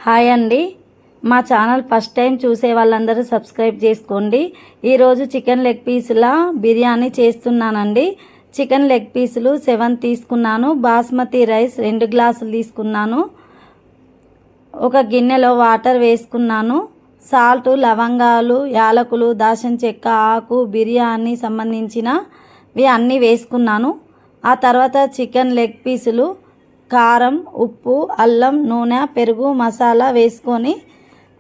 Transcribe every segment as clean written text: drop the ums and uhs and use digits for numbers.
Hi అండి, మా channel first time చూసే వాళ్ళందరూ సబ్స్క్రైబ్ చేసుకోండి. ఈరోజు చికెన్ లెగ్ పీసుల బిర్యానీ చేస్తున్నానండి. చికెన్ లెగ్ పీసులు 7 తీసుకున్నాను. బాస్మతి రైస్ 2 గ్లాసులు తీసుకున్నాను. ఒక గిన్నెలో వాటర్ వేసుకున్నాను. సాల్ట్, లవంగాలు, యాలకులు, దాల్చిన చెక్క, ఆకు, బిర్యానీ సంబంధించినవి అన్నీ వేసుకున్నాను. ఆ తర్వాత చికెన్ లెగ్ పీసులు కారం, ఉప్పు, అల్లం, నూనె, పెరుగు, మసాలా వేసుకొని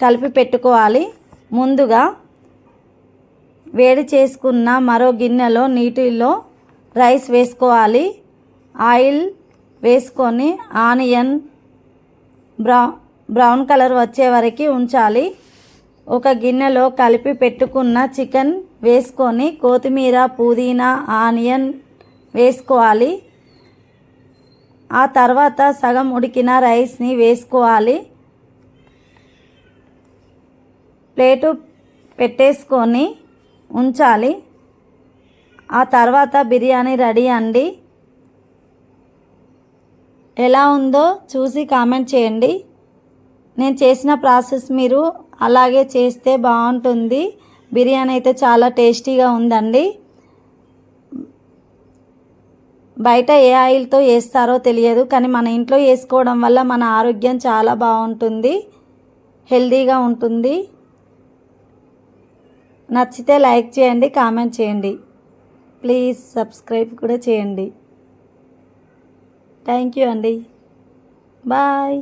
కలిపి పెట్టుకోవాలి. ముందుగా వేడి చేసుకున్న మరో గిన్నెలో నీటిలో రైస్ వేసుకోవాలి. ఆయిల్ వేసుకొని ఆనియన్ బ్రౌన్ కలర్ వచ్చే వరకు ఉంచాలి. ఒక గిన్నెలో కలిపి పెట్టుకున్న చికెన్ వేసుకొని కొత్తిమీర, పుదీనా, ఆనియన్ వేసుకోవాలి. ఆ తర్వాత సగం ఉడికిన రైస్ని వేసుకోవాలి. ప్లేటు పెట్టేసుకొని ఉంచాలి. ఆ తర్వాత బిర్యానీ రెడీ అండి. ఎలా ఉందో చూసి కామెంట్ చేయండి. నేను చేసిన ప్రాసెస్ మీరు అలాగే చేస్తే బాగుంటుంది. బిర్యానీ అయితే చాలా టేస్టీగా ఉందండి. బయట ఏ ఆయిల్తో వేస్తారో తెలియదు, కానీ మన ఇంట్లో వేసుకోవడం వల్ల మన ఆరోగ్యం చాలా బాగుంటుంది, హెల్తీగా ఉంటుంది. నచ్చితే లైక్ చేయండి, కామెంట్ చేయండి, ప్లీజ్ సబ్స్క్రైబ్ కూడా చేయండి. థ్యాంక్ యూ అండి. బాయ్.